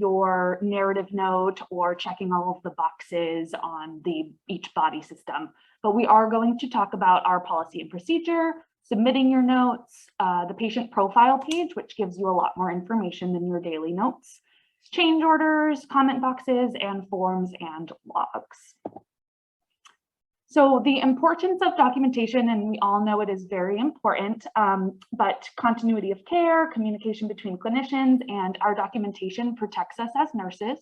your narrative note or checking all of the boxes on each body system. But we are going to talk about our policy and procedure, submitting your notes, the patient profile page, which gives you a lot more information than your daily notes, change orders, comment boxes, and forms and logs. So the importance of documentation, and we all know it is very important, but continuity of care, communication between clinicians, and our documentation protects us as nurses.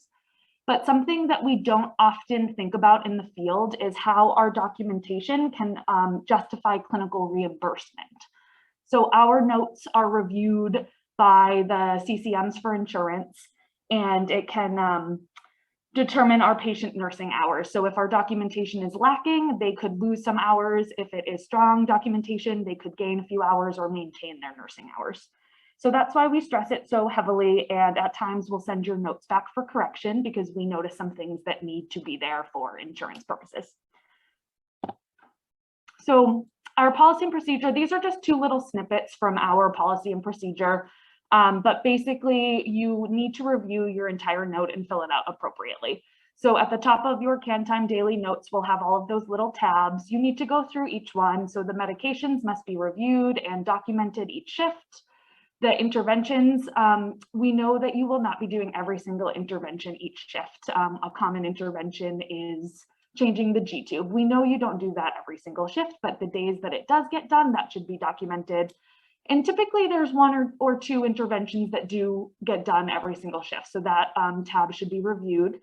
But something that we don't often think about in the field is how our documentation can justify clinical reimbursement. So our notes are reviewed by the CCMs for insurance, and it can determine our patient nursing hours. So if our documentation is lacking, they could lose some hours. If it is strong documentation, they could gain a few hours or maintain their nursing hours. So that's why we stress it so heavily, and at times we'll send your notes back for correction because we notice some things that need to be there for insurance purposes. So our policy and procedure, these are just two little snippets from our policy and procedure. But basically, you need to review your entire note and fill it out appropriately. So at the top of your Can Time daily notes, we'll have all of those little tabs. You need to go through each one. So the medications must be reviewed and documented each shift. The interventions, we know that you will not be doing every single intervention each shift. A common intervention is changing the G-tube. We know you don't do that every single shift, but the days that it does get done, that should be documented. And typically there's one or two interventions that do get done every single shift. So that tab should be reviewed.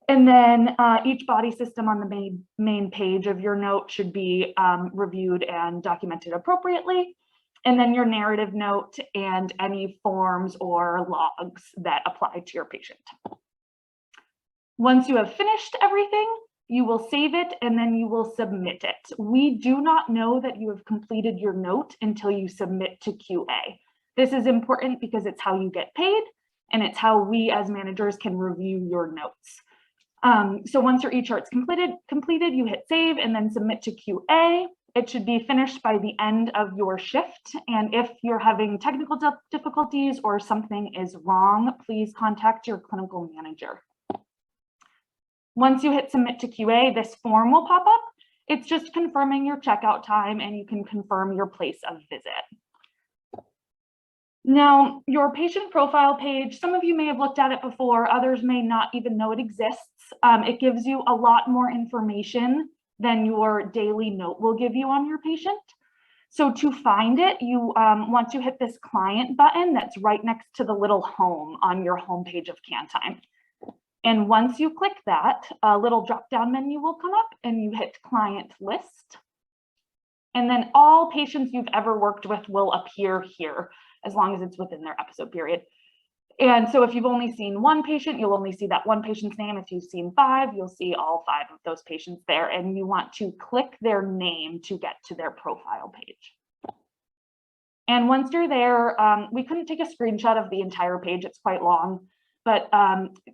And then each body system on the main page of your note should be reviewed and documented appropriately. And then your narrative note and any forms or logs that apply to your patient. Once you have finished everything, you will save it and then you will submit it. We do not know that you have completed your note until you submit to QA. This is important because it's how you get paid and it's how we as managers can review your notes. So once your e-chart's completed, you hit save and then submit to QA. It should be finished by the end of your shift. And if you're having technical difficulties or something is wrong, please contact your clinical manager. Once you hit submit to QA, this form will pop up. It's just confirming your checkout time and you can confirm your place of visit. Now, your patient profile page, some of you may have looked at it before, others may not even know it exists. It gives you a lot more information than your daily note will give you on your patient. So to find it, you want to hit this client button that's right next to the little home on your homepage of Can Time. And once you click that, a little drop-down menu will come up and you hit client list. And then all patients you've ever worked with will appear here as long as it's within their episode period. And so if you've only seen one patient, you'll only see that one patient's name. If you've seen 5, you'll see all 5 of those patients there. And you want to click their name to get to their profile page. And once you're there, we couldn't take a screenshot of the entire page. It's quite long. But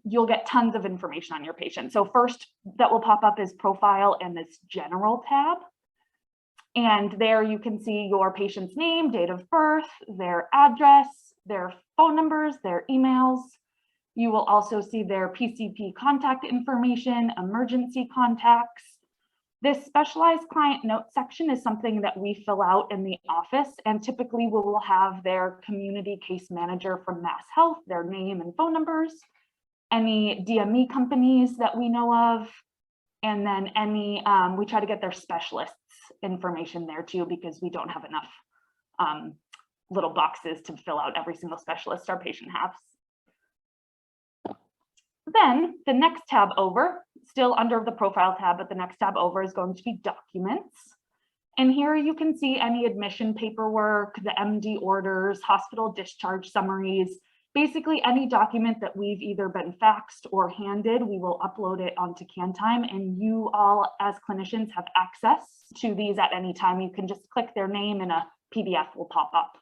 you'll get tons of information on your patient. So first that will pop up is profile and this general tab. And there you can see your patient's name, date of birth, their address, their phone numbers, their emails. You will also see their PCP contact information, emergency contacts. This specialized client note section is something that we fill out in the office, and typically we will have their community case manager from Mass Health, their name and phone numbers, any DME companies that we know of, and then any, we try to get their specialists information there too, because we don't have enough little boxes to fill out every single specialist our patient has. Then the next tab over, still under the profile tab, but the next tab over is going to be documents. And here you can see any admission paperwork, the MD orders, hospital discharge summaries, basically any document that we've either been faxed or handed, we will upload it onto Can Time, and you all as clinicians have access to these at any time. You can just click their name and a PDF will pop up.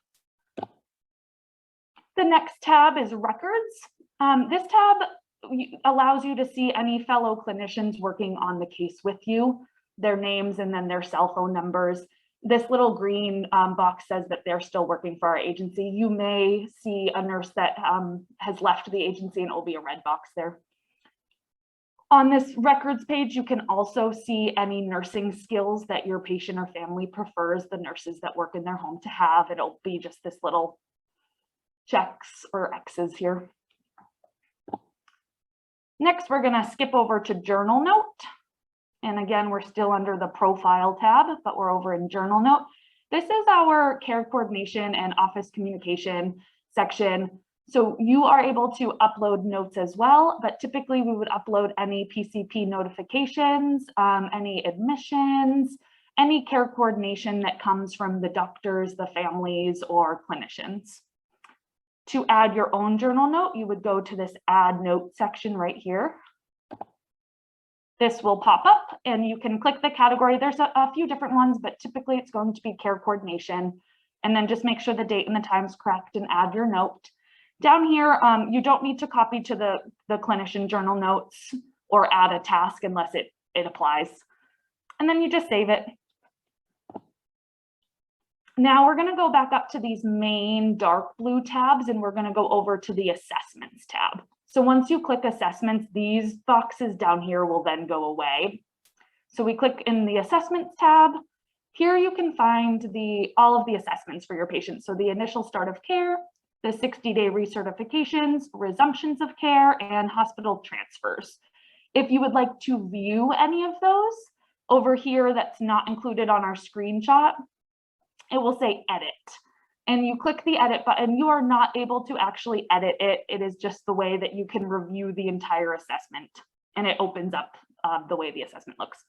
The next tab is records. This tab allows you to see any fellow clinicians working on the case with you, their names and then their cell phone numbers. This little green box says that they're still working for our agency. You may see a nurse that has left the agency and it will be a red box there. On this records page, you can also see any nursing skills that your patient or family prefers the nurses that work in their home to have. It'll be just this little checks or X's here. Next, we're going to skip over to journal note. And again, we're still under the profile tab, but we're over in journal note. This is our care coordination and office communication section. So you are able to upload notes as well, but typically we would upload any PCP notifications, any admissions, any care coordination that comes from the doctors, the families, or clinicians. To add your own journal note, you would go to this add note section right here. This will pop up and you can click the category. There's a few different ones, but typically it's going to be care coordination. And then just make sure the date and the time's correct and add your note. Down here, you don't need to copy to the clinician journal notes or add a task unless it applies. And then you just save it. Now we're going to go back up to these main dark blue tabs and we're going to go over to the assessments tab. So once you click assessments, these boxes down here will then go away. So we click in the assessments tab. Here you can find all of the assessments for your patient. So the initial start of care, the 60-day recertifications, resumptions of care, and hospital transfers. If you would like to view any of those, over here that's not included on our screenshot, it will say edit. And you click the edit button, you are not able to actually edit it. It is just the way that you can review the entire assessment. And it opens up the way the assessment looks.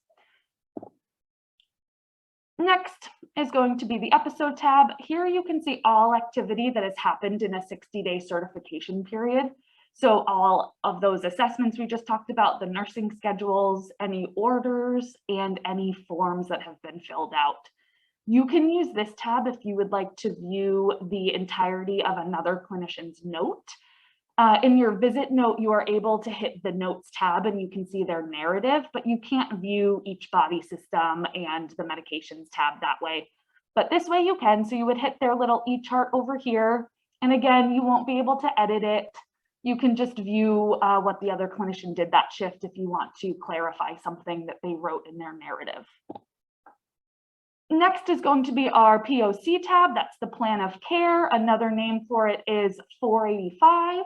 Next is going to be the episode tab. Here you can see all activity that has happened in a 60-day certification period. So all of those assessments we just talked about, the nursing schedules, any orders, and any forms that have been filled out. You can use this tab if you would like to view the entirety of another clinician's note. In your visit note, you are able to hit the notes tab and you can see their narrative, but you can't view each body system and the medications tab that way. But this way you can, so you would hit their little e-chart over here. And again, you won't be able to edit it. You can just view what the other clinician did that shift if you want to clarify something that they wrote in their narrative. Next is going to be our POC tab. That's the plan of care. Another name for it is 485.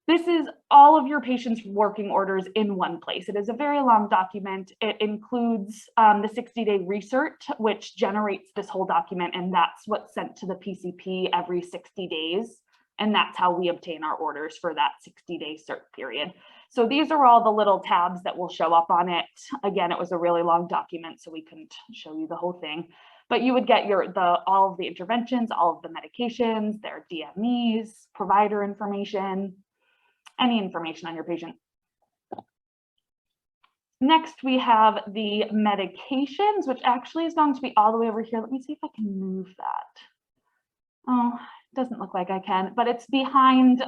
This is all of your patient's working orders in one place. It is a very long document. It includes the 60-day research, which generates this whole document, and that's what's sent to the PCP every 60 days. And that's how we obtain our orders for that 60-day cert period. So these are all the little tabs that will show up on it. Again, it was a really long document, so we couldn't show you the whole thing. But you would get all of the interventions, all of the medications, their DMEs, provider information, any information on your patient. Next, we have the medications, which actually is going to be all the way over here. Let me see if I can move that. Oh, it doesn't look like I can, but it's behind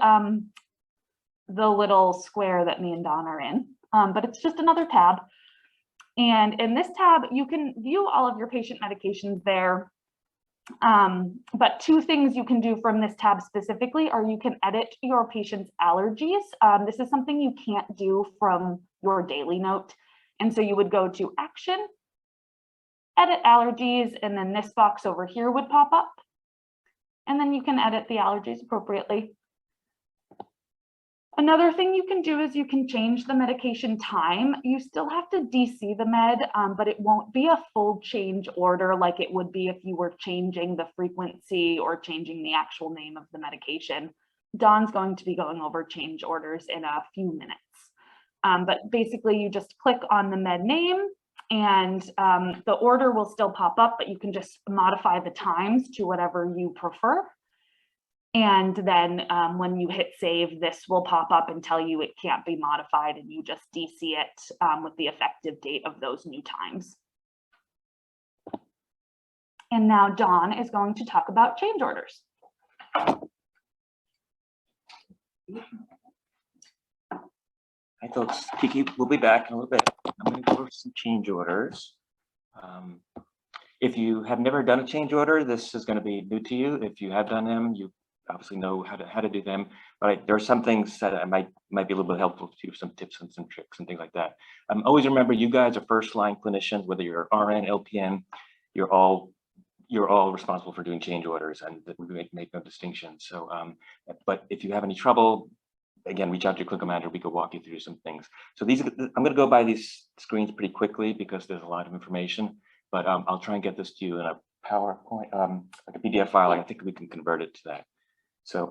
the little square that me and Dawn are in, but it's just another tab. And in this tab, you can view all of your patient medications there. But two things you can do from this tab specifically are you can edit your patient's allergies. This is something you can't do from your daily note. And so you would go to action, edit allergies, and then this box over here would pop up. And then you can edit the allergies appropriately. Another thing you can do is you can change the medication time. You still have to DC the med, but it won't be a full change order like it would be if you were changing the frequency or changing the actual name of the medication. Dawn's going to be going over change orders in a few minutes. But basically you just click on the med name and the order will still pop up, but you can just modify the times to whatever you prefer. And then when you hit save, this will pop up and tell you it can't be modified, and you just DC it with the effective date of those new times. And now Dawn is going to talk about change orders. Hi folks, Kiki, we'll be back in a little bit. I'm going to go over some change orders. If you have never done a change order, this is going to be new to you. If you have done them, you obviously know how to do them. But there are some things that I might be a little bit helpful to you, some tips and some tricks and things like that. Always remember, you guys are first line clinicians, whether you're RN, LPN, you're all responsible for doing change orders, and we make no distinction. So, but if you have any trouble, again, reach out to your clinical manager. We could walk you through some things. So I'm going to go by these screens pretty quickly because there's a lot of information, but I'll try and get this to you in a PowerPoint, like a PDF file. I think we can convert it to that. So,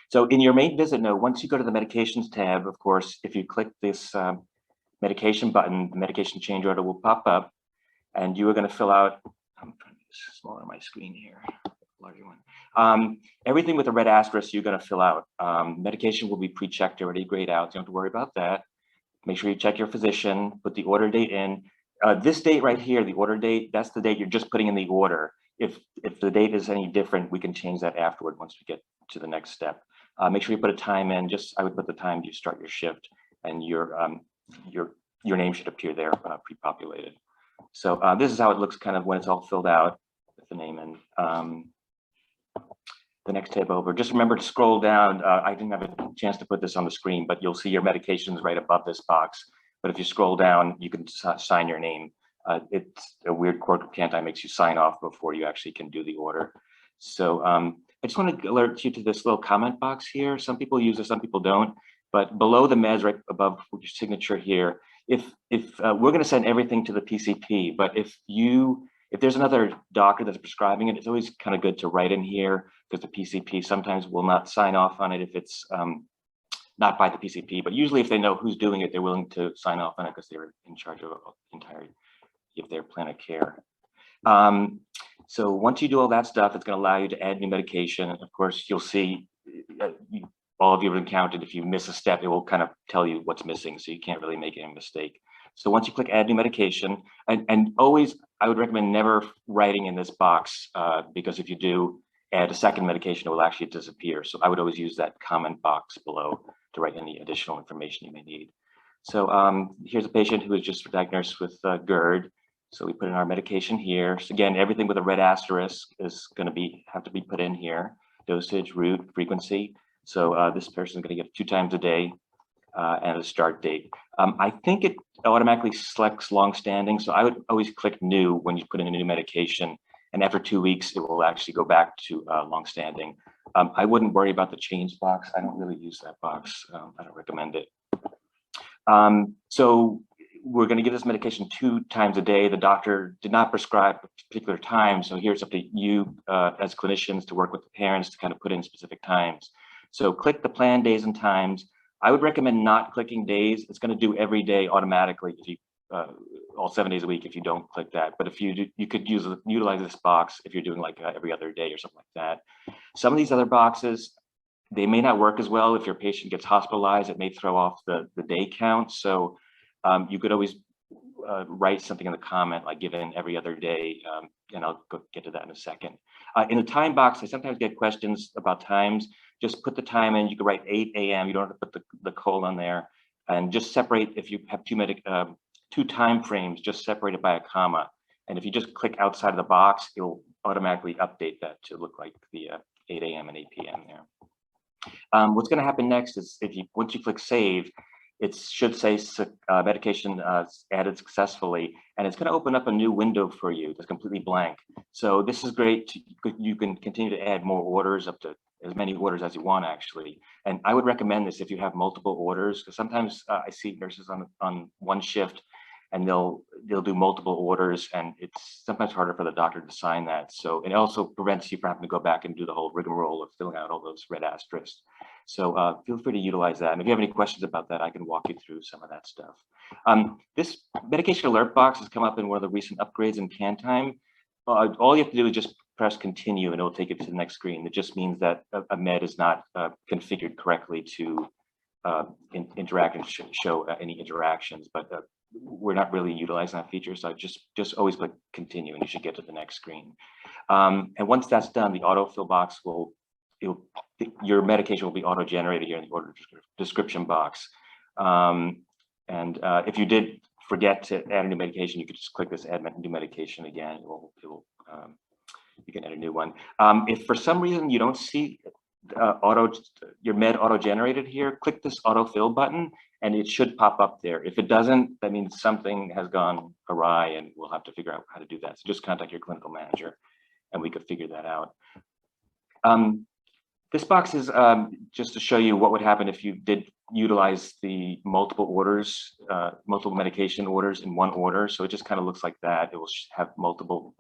so in your main visit note, once you go to the medications tab, of course, if you click this medication button, the medication change order will pop up, and you are going to fill out, I'm trying to make this smaller on my screen here, larger one. Everything with a red asterisk you're going to fill out. Medication will be pre-checked already, grayed out. You don't have to worry about that. Make sure you check your physician, put the order date in. This date right here, the order date, that's the date you're just putting in the order. If the date is any different, we can change that afterward once we get to the next step. Make sure you put a time in. I would put the time you start your shift, and your name should appear there pre-populated. So this is how it looks kind of when it's all filled out with the name in. The next tab over, just remember to scroll down. I didn't have a chance to put this on the screen, but you'll see your medications right above this box. But if you scroll down, you can sign your name. It's a weird quirk of Canti makes you sign off before you actually can do the order. So I just want to alert you to this little comment box here. Some people use it, some people don't. But below the meds, right above your signature here, if we're going to send everything to the PCP, but if there's another doctor that's prescribing it, it's always kind of good to write in here, because the PCP sometimes will not sign off on it if it's not by the PCP. But usually if they know who's doing it, they're willing to sign off on it because they're in charge of the entire of their plan of care. So once you do all that stuff, it's going to allow you to add new medication. Of course, you'll see, all of you have encountered, if you miss a step, it will kind of tell you what's missing, so you can't really make any mistake. So once you click add new medication, and always, I would recommend never writing in this box, because if you do add a second medication, it will actually disappear. So I would always use that comment box below to write any additional information you may need. So here's a patient who was just diagnosed with GERD. So we put in our medication here. So again, everything with a red asterisk is going to have to be put in here. Dosage, route, frequency. So this person is going to get 2 times a day and a start date. I think it automatically selects long-standing. So I would always click new when you put in a new medication. And after 2 weeks, it will actually go back to long-standing. I wouldn't worry about the change box. I don't really use that box. I don't recommend it. So we're going to give this medication 2 times a day. The doctor did not prescribe a particular time. So here's up to you as clinicians to work with the parents to kind of put in specific times. So click the plan days and times. I would recommend not clicking days. It's going to do every day automatically if you all 7 days a week if you don't click that. But if you do, you could utilize this box if you're doing like every other day or something like that. Some of these other boxes, they may not work as well. If your patient gets hospitalized, it may throw off the day count. So you could always write something in the comment like given every other day, and I'll get to that in a second. In the time box, I sometimes get questions about times. Just put the time in. You could write 8 a.m. You don't have to put the colon there, and just separate. If you have two time frames, just separate it by a comma. And if you just click outside of the box, it'll automatically update that to look like the 8 a.m. and 8 p.m. there. What's going to happen next is once you click save, it should say medication added successfully, and it's going to open up a new window for you that's completely blank. So this is great. You can continue to add more orders, up to as many orders as you want, actually. And I would recommend this if you have multiple orders, because sometimes I see nurses on one shift and they'll do multiple orders, and it's sometimes harder for the doctor to sign that. So it also prevents you from having to go back and do the whole rigmarole of filling out all those red asterisks. So feel free to utilize that. And if you have any questions about that, I can walk you through some of that stuff. This medication alert box has come up in one of the recent upgrades in CanTime. All you have to do is just press continue, and it'll take you to the next screen. It just means that a med is not configured correctly to interact and show any interactions, but we're not really utilizing that feature. So I just always click continue, and you should get to the next screen. And once that's done, the autofill box your medication will be auto-generated here in the order description box. And if you did forget to add a new medication, you could just click this add new medication again. You can add a new one. If for some reason you don't see your med auto generated here, click this autofill button and it should pop up there. If it doesn't, that means something has gone awry and we'll have to figure out how to do that. So just contact your clinical manager and we could figure that out. This box is just to show you what would happen if you did utilize the multiple orders, multiple medication orders in one order. So it just kind of looks like that. It will have multiple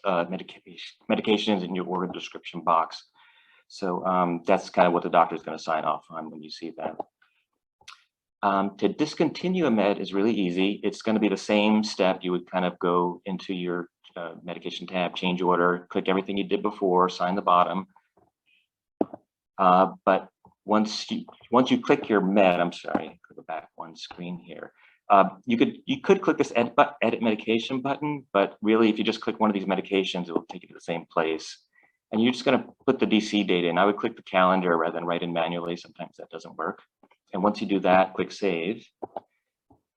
medications in your order description box. So that's kind of what the doctor is going to sign off on when you see that. To discontinue a med is really easy. It's going to be the same step. You would kind of go into your medication tab, change order, click everything you did before, sign the bottom. But once you click your med, I'm sorry, go back one screen here. You could click this edit medication button, but really if you just click one of these medications, it will take you to the same place. And you're just going to put the DC data in. I would click the calendar rather than write in manually. Sometimes that doesn't work. And once you do that, click save.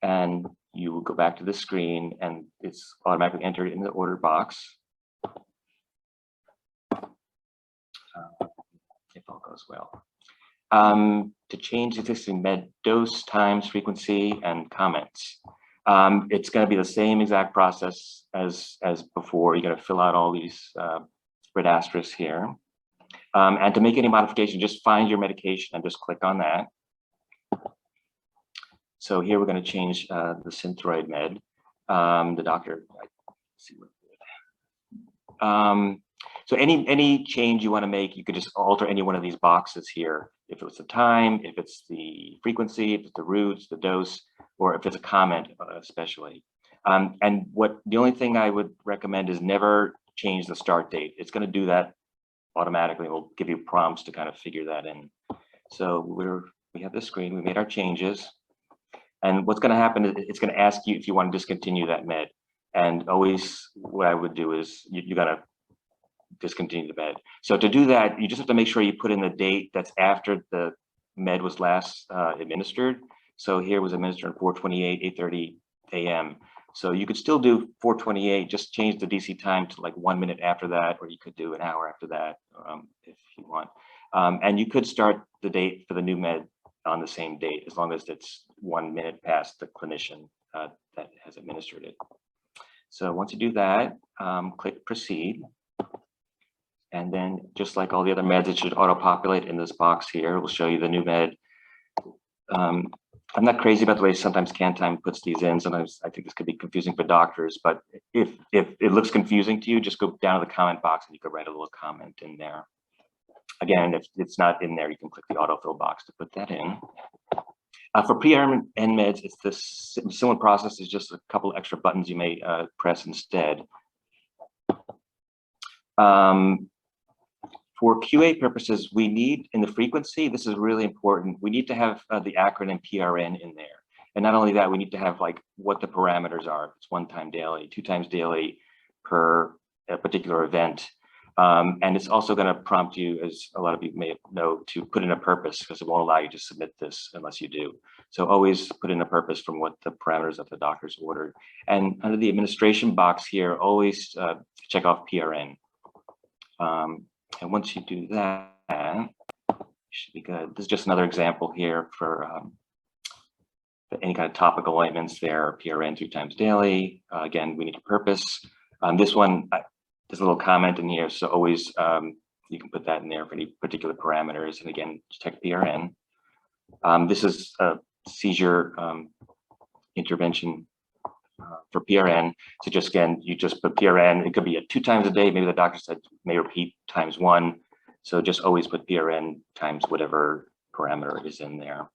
And you will go back to the screen and it's automatically entered in the order box. If all goes well. To change existing med dose, times, frequency, and comments. It's going to be the same exact process as before. You're going to fill out all these red asterisks here. And to make any modification, just find your medication and just click on that. So here we're going to change the Synthroid med. The doctor, let's see what. So any change you want to make, you could just alter any one of these boxes here. If it's the time, if it's the frequency, if it's the routes, the dose, or if it's a comment, especially. And the only thing I would recommend is never change the start date. It's going to do that automatically. We'll give you prompts to kind of figure that in. So we have the screen. We made our changes, and what's going to happen is it's going to ask you if you want to discontinue that med. And always, what I would do is you got to discontinue the med. So to do that, you just have to make sure you put in the date that's after the med was last administered. So here was administered on 4/28, 8:30 a.m. So you could still do 4/28, just change the DC time to like 1 minute after that, or you could do an hour after that if you want. And you could start the date for the new med on the same date, as long as it's 1 minute past the clinician that has administered it. So once you do that, click proceed. And then just like all the other meds, it should auto-populate in this box here. It will show you the new med. I'm not crazy about the way sometimes CanTime puts these in. Sometimes I think this could be confusing for doctors, but if it looks confusing to you, just go down to the comment box and you could write a little comment in there. Again, if it's not in there, you can click the autofill box to put that in. For pre-RN meds, it's this similar process. Is just a couple extra buttons you may press instead. For QA purposes, we need in the frequency, this is really important, we need to have the acronym PRN in there. And not only that, we need to have like what the parameters are. It's 1 time daily, 2 times daily per a particular event. And it's also going to prompt you, as a lot of you may know, to put in a purpose, because it won't allow you to submit this unless you do. So always put in a purpose from what the parameters of the doctor's ordered. And under the administration box here, always check off PRN. And once you do that, you should be good. This is just another example here for any kind of topical ointments there, PRN 3 times daily. Again, we need a purpose. This one, there's a little comment in here, so always you can put that in there for any particular parameters. And again, check PRN. This is a seizure intervention for PRN. So just again, you just put PRN. It could be 2 times a day. Maybe the doctor said may repeat times 1. So just always put PRN times whatever parameter is in there.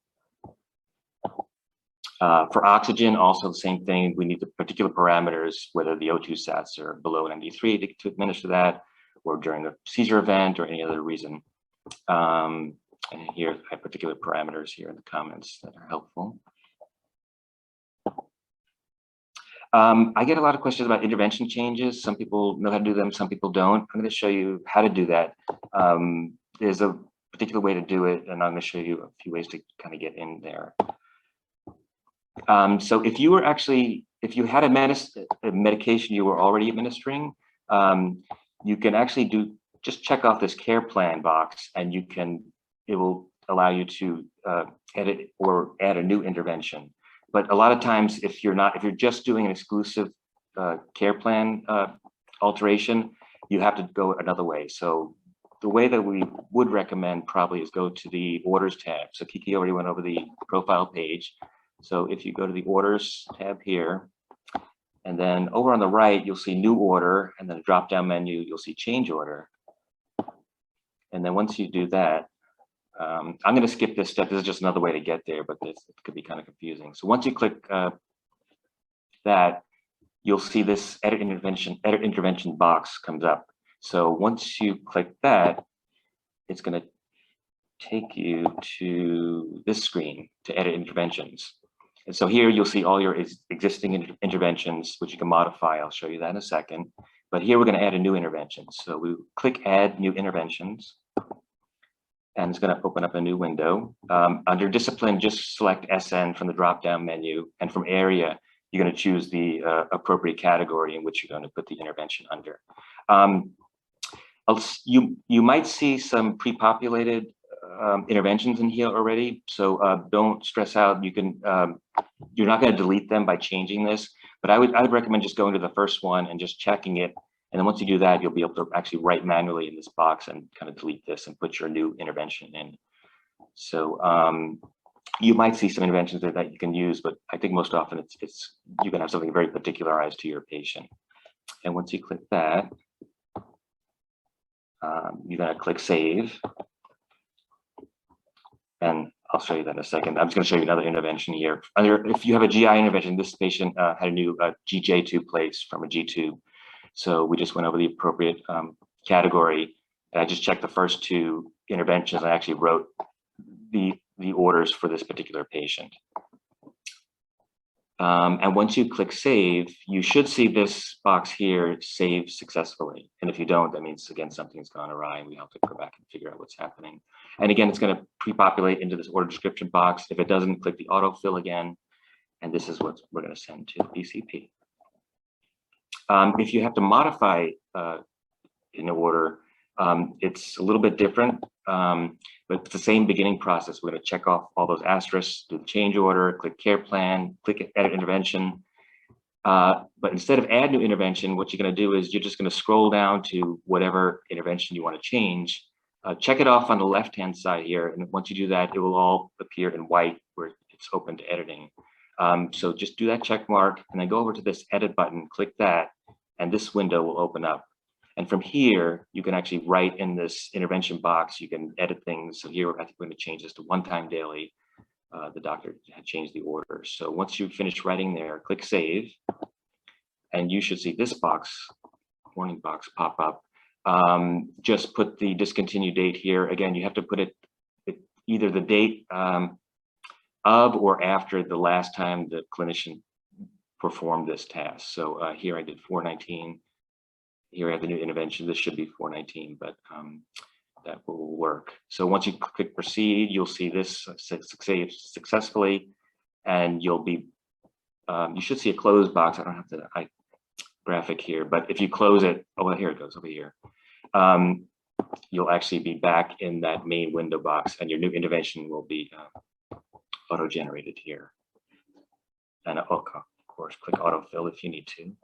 For oxygen, also the same thing. We need the particular parameters, whether the O2 sats are below 93 to administer that, or during a seizure event or any other reason. And here I have particular parameters here in the comments that are helpful. I get a lot of questions about intervention changes. Some people know how to do them, some people don't. I'm going to show you how to do that. There's a particular way to do it, and I'm going to show you a few ways to kind of get in there. So if you had a medication you were already administering, you can actually just check off this care plan box, and it will allow you to edit or add a new intervention. But a lot of times, if you're just doing an exclusive care plan alteration, you have to go another way. So the way that we would recommend probably is go to the orders tab. So Kiki already went over the profile page. So if you go to the orders tab here, and then over on the right, you'll see new order, and then a drop-down menu, you'll see change order. And then once you do that, I'm going to skip this step. This is just another way to get there, but it could be kind of confusing. So once you click that, you'll see this edit intervention box comes up. So once you click that, it's going to take you to this screen to edit interventions. And so here you'll see all your existing interventions, which you can modify. I'll show you that in a second. But here we're going to add a new intervention. So we click Add New Interventions, and it's going to open up a new window. Under Discipline, just select SN from the drop-down menu, and from Area, you're going to choose the appropriate category in which you're going to put the intervention under. You might see some pre-populated interventions in here already, so don't stress out. You're not going to delete them by changing this, but I would recommend just going to the first one and just checking it. And then once you do that, you'll be able to actually write manually in this box and kind of delete this and put your new intervention in. So you might see some interventions there that you can use, but I think most often you can have something very particularized to your patient. And once you click that, you're going to click Save. And I'll show you that in a second. I'm just going to show you another intervention here. If you have a GI intervention, this patient had a new GJ tube placed from a G tube. So we just went over the appropriate category, and I just checked the first two interventions. I actually wrote the orders for this particular patient. And once you click Save, you should see this box here, Save Successfully. And if you don't, that means, again, something's gone awry, and we have to go back and figure out what's happening. And again, it's going to pre-populate into this order description box. If it doesn't, click the autofill again, and this is what we're going to send to BCP. If you have to modify in order, it's a little bit different, but it's the same beginning process. We're going to check off all those asterisks, do the change order, click care plan, click edit intervention. But instead of add new intervention, what you're going to do is you're just going to scroll down to whatever intervention you want to change. Check it off on the left-hand side here, and once you do that, it will all appear in white where it's open to editing. So just do that check mark, and then go over to this edit button, click that, and this window will open up. And from here, you can actually write in this intervention box, you can edit things. So here, I think we're going to change this to 1 time daily. The doctor had changed the order. So once you finish writing there, click Save, and you should see this warning box pop up. Just put the discontinued date here. Again, you have to put it either the date of or after the last time the clinician performed this task. So here I did 4/19. Here I have the new intervention. This should be 4/19, but that will work. So once you click Proceed, you'll see this Save Successfully, and you'll be, you should see a close box. I don't have the graphic here, but if you close it, oh, well, here it goes over here. You'll actually be back in that main window box, and your new intervention will be auto-generated here. And of course, click autofill if you need to.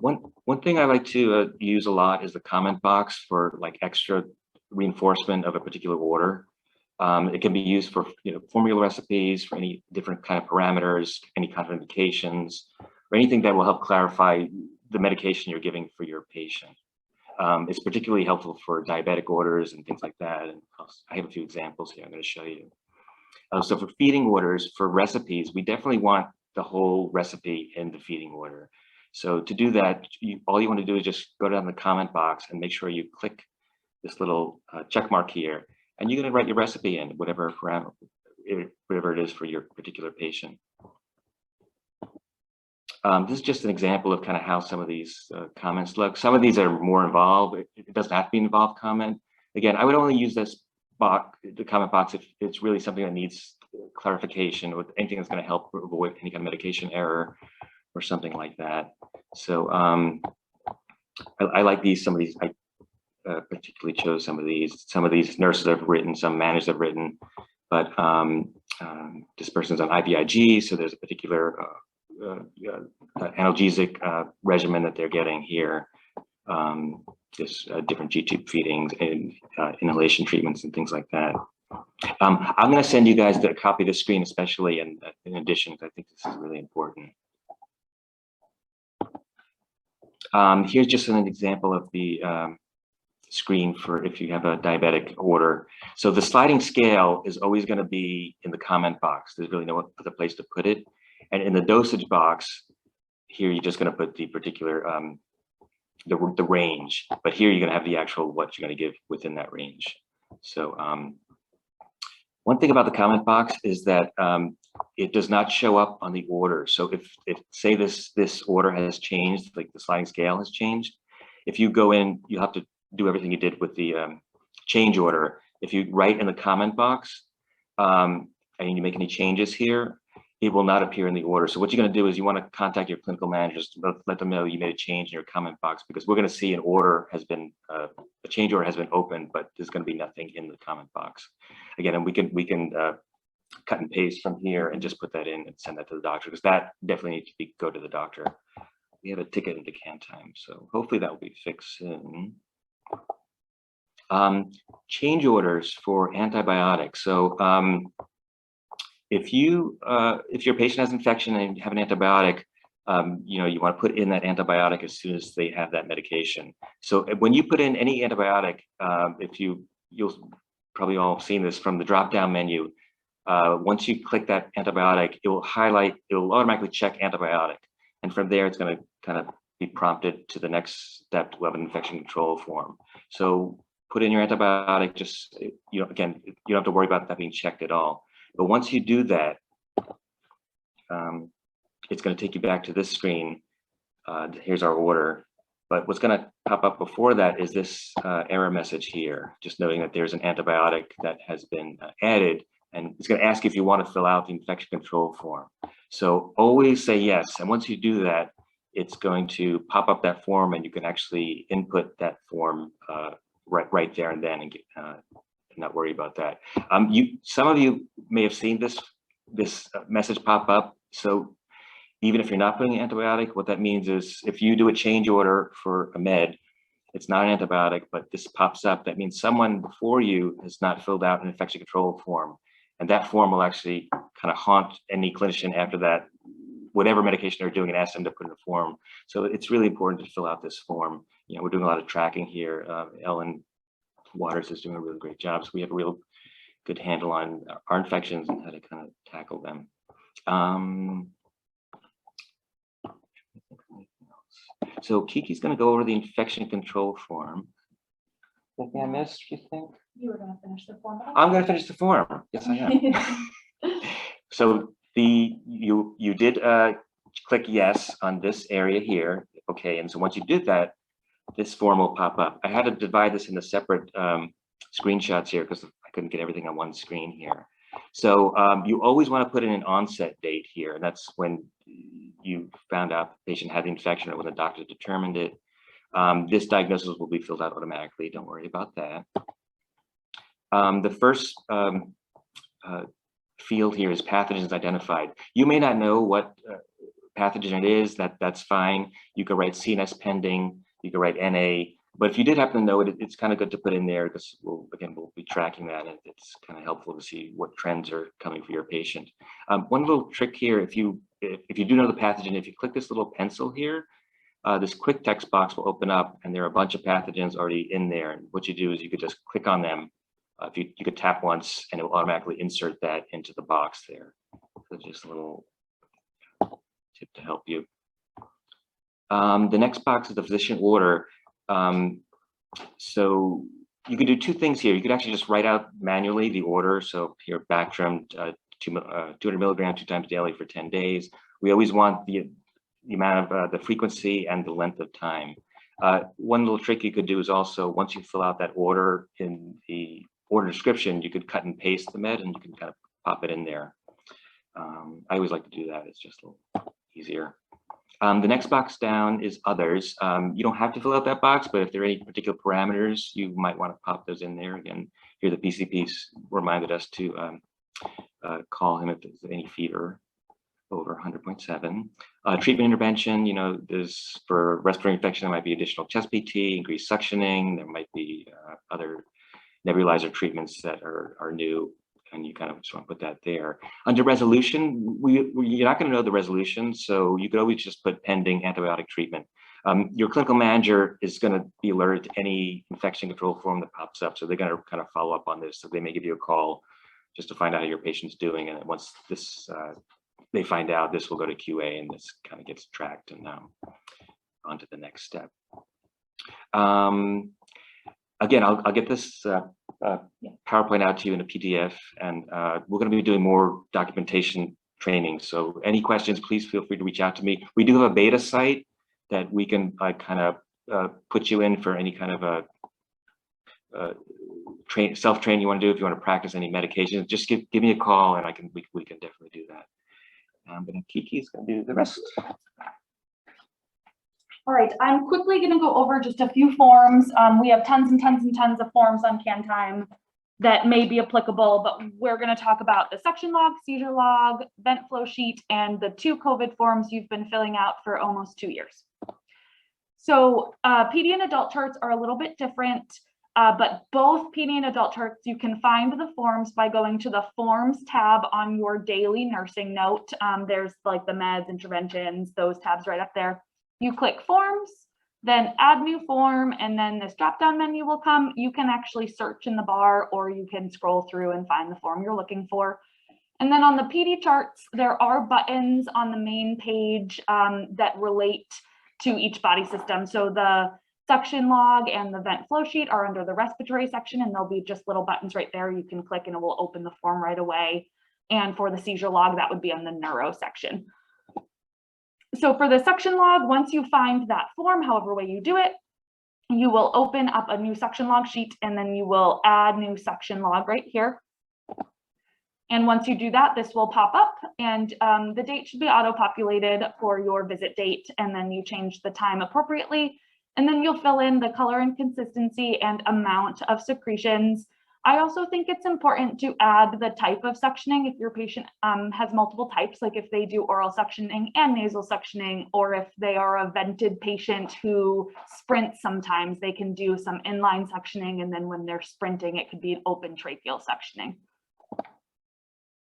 One thing I like to use a lot is the comment box for like extra reinforcement of a particular order. It can be used for formula recipes, for any different kind of parameters, any contraindications, or anything that will help clarify the medication you're giving for your patient. It's particularly helpful for diabetic orders and things like that. And I have a few examples here I'm going to show you. So for feeding orders, for recipes, we definitely want the whole recipe in the feeding order. So to do that, all you want to do is just go down the comment box and make sure you click this little check mark here, and you're going to write your recipe in, whatever parameter, whatever it is for your particular patient. This is just an example of kind of how some of these comments look. Some of these are more involved. It doesn't have to be an involved comment. Again, I would only use this box, the comment box, if it's really something that needs clarification or anything that's going to help avoid any kind of medication error or something like that. So I like these. Some of these I particularly chose some of these. Some of these nurses have written, some managers have written, but this person's on IVIG, so there's a particular analgesic regimen that they're getting here. Just different G-tube feedings and inhalation treatments and things like that. I'm going to send you guys the copy of the screen, especially in addition, because I think this is really important. Here's just an example of the screen for if you have a diabetic order. So the sliding scale is always going to be in the comment box. There's really no other place to put it. And in the dosage box, here you're just going to put the particular the range, but here you're going to have the actual what you're going to give within that range. So one thing about the comment box is that it does not show up on the order. So if say this order has changed, like the sliding scale has changed, if you go in, you have to do everything you did with the change order. If you write in the comment box and you make any changes here, it will not appear in the order. So what you're going to do is you want to contact your clinical managers to let them know you made a change in your comment box, because we're going to see an order has been a change order has been opened, but there's going to be nothing in the comment box. Again, and we can cut and paste from here and just put that in and send that to the doctor, because that definitely needs to go to the doctor. We have a ticket into can time, so hopefully that will be fixed soon. Change orders for antibiotics. So if your patient has infection and you have an antibiotic, you know, you want to put in that antibiotic as soon as they have that medication. So when you put in any antibiotic, you'll probably all seen this from the drop-down menu. Once you click that antibiotic, it will automatically check antibiotic, and from there it's going to kind of be prompted to the next step to have an infection control form. So put in your antibiotic. Just again, you don't have to worry about that being checked at all. But once you do that, it's going to take you back to this screen. Here's our order. But what's going to pop up before that is this error message here, just noting that there's an antibiotic that has been added, and it's going to ask if you want to fill out the infection control form. So always say yes. And once you do that, it's going to pop up that form, and you can actually input that form right there and then, and not worry about that. Some of you may have seen this message pop up. So even if you're not putting an antibiotic, what that means is if you do a change order for a med, it's not an antibiotic, but this pops up. That means someone before you has not filled out an infection control form, and that form will actually kind of haunt any clinician after that, whatever medication they're doing, and ask them to put in a form. So it's really important to fill out this form. You know, we're doing a lot of tracking here. Ellen Waters is doing a really great job. So we have a real good handle on our infections and how to kind of tackle them. So Kiki's going to go over the infection control form. Anything I missed, you think? You were going to finish the form. I'm going to finish the form. Yes, I am. So you did click yes on this area here. Okay, and so once you did that, this form will pop up. I had to divide this into separate screenshots here because I couldn't get everything on one screen here. So you always want to put in an onset date here, and that's when you found out the patient had the infection or when the doctor determined it. This diagnosis will be filled out automatically. Don't worry about that. The first field here is pathogens identified. You may not know what pathogen it is. That's fine. You could write CNS pending. You could write NA. But if you did happen to know it, it's kind of good to put in there because we'll be tracking that, and it's kind of helpful to see what trends are coming for your patient. One little trick here, if you do know the pathogen, if you click this little pencil here, this quick text box will open up, and there are a bunch of pathogens already in there. And what you do is you could just click on them. If you could tap once, and it will automatically insert that into the box there. So just a little tip to help you. The next box is the physician order. So you can do two things here. You could actually just write out manually the order. So here, Bactrim, 200 milligrams 2 times daily for 10 days. We always want the amount of the frequency and the length of time. One little trick you could do is also, once you fill out that order in the order description, you could cut and paste the med, and you can kind of pop it in there. I always like to do that. It's just a little easier. The next box down is others. You don't have to fill out that box, but if there are any particular parameters, you might want to pop those in there. Again, here the PCP's reminded us to call him if there's any fever over 100.7. Treatment intervention, you know, there's for respiratory infection, there might be additional chest PT, increased suctioning. There might be other nebulizer treatments that are new, and you kind of just want to put that there. Under resolution, you're not going to know the resolution, so you could always just put pending antibiotic treatment. Your clinical manager is going to be alerted to any infection control form that pops up, so they're going to kind of follow up on this. So they may give you a call just to find out how your patient's doing, and once this they find out, this will go to QA, and this kind of gets tracked and on to the next step. Again, I'll get this PowerPoint out to you in a PDF, and we're going to be doing more documentation training. So any questions, please feel free to reach out to me. We do have a beta site that we can kind of put you in for any kind of a self-train you want to do. If you want to practice any medications, just give me a call, and we can definitely do that. But Kiki's going to do the rest. All right, I'm quickly going to go over just a few forms. We have tons and tons and tons of forms on CanTime that may be applicable, but we're going to talk about the suction log, seizure log, vent flow sheet, and the 2 COVID forms you've been filling out for almost 2 years. So PD and adult charts are a little bit different, but both PD and adult charts, you can find the forms by going to the Forms tab on your daily nursing note. There's like the meds, interventions, those tabs right up there. You click Forms, then Add New Form, and then this drop-down menu will come. You can actually search in the bar, or you can scroll through and find the form you're looking for. And then on the PD charts, there are buttons on the main page that relate to each body system. So the suction log and the vent flow sheet are under the respiratory section, and there'll be just little buttons right there. You can click and it will open the form right away. And for the seizure log, that would be on the neuro section. So for the suction log, once you find that form, however way you do it, you will open up a new suction log sheet, and then you will add new suction log right here. And once you do that, this will pop up, and the date should be auto-populated for your visit date, and then you change the time appropriately, and then you'll fill in the color and consistency and amount of secretions. I also think it's important to add the type of suctioning if your patient has multiple types, like if they do oral suctioning and nasal suctioning, or if they are a vented patient who sprints sometimes, they can do some inline suctioning, and then when they're sprinting, it could be an open tracheal suctioning.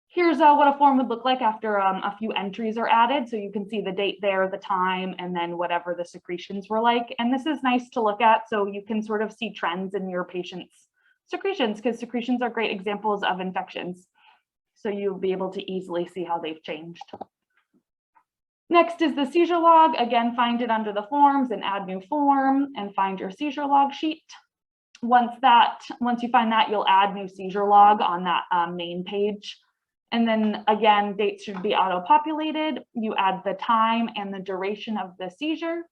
Here's what a form would look like after a few entries are added. So you can see the date there, the time, and then whatever the secretions were like. And this is nice to look at, so you can sort of see trends in your patient's secretions, because secretions are great examples of infections. So you'll be able to easily see how they've changed. Next is the seizure log. Again, find it under the forms and add new form, and find your seizure log sheet. Once you find that, you'll add new seizure log on that main page. And then again, dates should be auto-populated. You add the time and the duration of the seizure.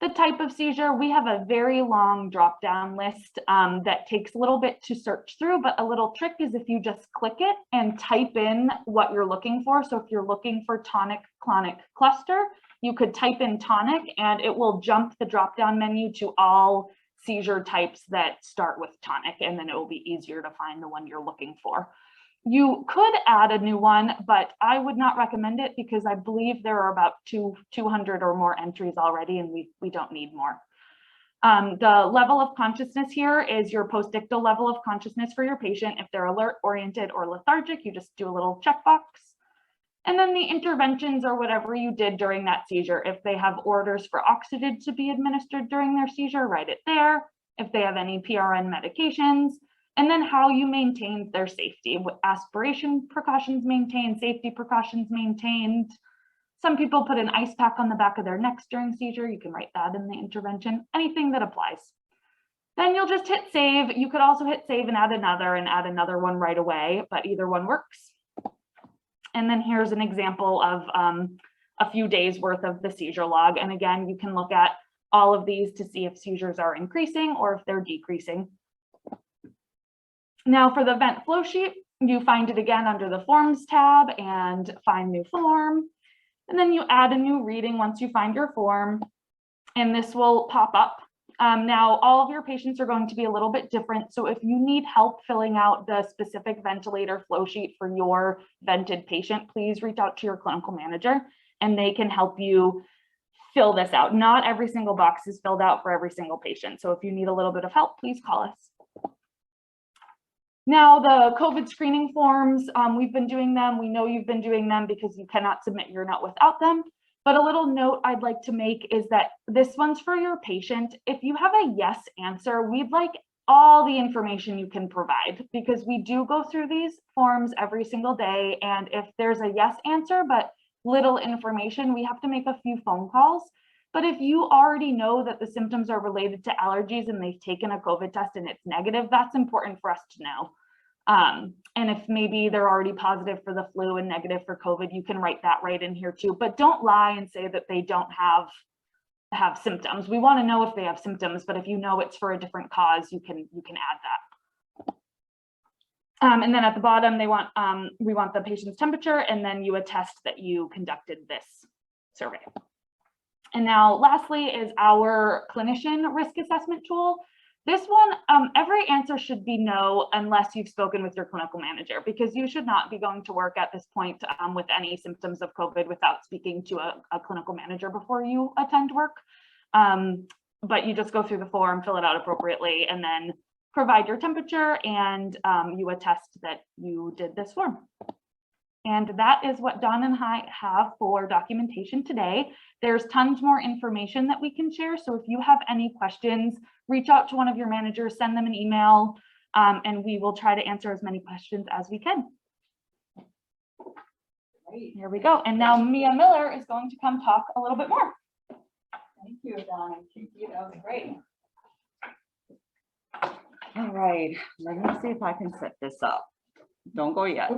The type of seizure, we have a very long drop-down list that takes a little bit to search through, but a little trick is if you just click it and type in what you're looking for. So if you're looking for tonic-clonic cluster, you could type in tonic, and it will jump the drop-down menu to all seizure types that start with tonic, and then it will be easier to find the one you're looking for. You could add a new one, but I would not recommend it because I believe there are about 200 or more entries already, and we don't need more. The level of consciousness here is your postictal level of consciousness for your patient. If they're alert, oriented, or lethargic, you just do a little checkbox. And then the interventions or whatever you did during that seizure. If they have orders for Oxidid to be administered during their seizure, write it there. If they have any PRN medications, and then how you maintained their safety, with aspiration precautions maintained, safety precautions maintained. Some people put an ice pack on the back of their necks during seizure. You can write that in the intervention, anything that applies. Then you'll just hit save. You could also hit save and add another one right away, but either one works. And then here's an example of a few days worth of the seizure log. And again, you can look at all of these to see if seizures are increasing or if they're decreasing. Now for the vent flow sheet, you find it again under the Forms tab and find New Form. And then you add a new reading once you find your form, and this will pop up. Now, all of your patients are going to be a little bit different. So if you need help filling out the specific ventilator flow sheet for your vented patient, please reach out to your clinical manager and they can help you fill this out. Not every single box is filled out for every single patient. So if you need a little bit of help, please call us. Now, the COVID screening forms, we've been doing them. We know you've been doing them because you cannot submit your note without them. But a little note I'd like to make is that this one's for your patient. If you have a yes answer, we'd like all the information you can provide, because we do go through these forms every single day. And if there's a yes answer, but little information, we have to make a few phone calls. But if you already know that the symptoms are related to allergies and they've taken a COVID test and it's negative, that's important for us to know. And if maybe they're already positive for the flu and negative for COVID, you can write that right in here too. But don't lie and say that they don't have symptoms. We want to know if they have symptoms, but if you know it's for a different cause, you can add that. And then at the bottom, we want the patient's temperature, and then you attest that you conducted this survey. And now lastly is our clinician risk assessment tool. This one, every answer should be no unless you've spoken with your clinical manager, because you should not be going to work at this point with any symptoms of COVID without speaking to a clinical manager before you attend work. But you just go through the form, fill it out appropriately, and then provide your temperature, and you attest that you did this form. And that is what Dawn and I have for documentation today. There's tons more information that we can share. So if you have any questions, reach out to one of your managers, send them an email, and we will try to answer as many questions as we can. Great. Here we go. And now Mia Miller is going to come talk a little bit more. Thank you, Dawn. Thank you. That was great. All right, let me see if I can set this up. Don't go yet.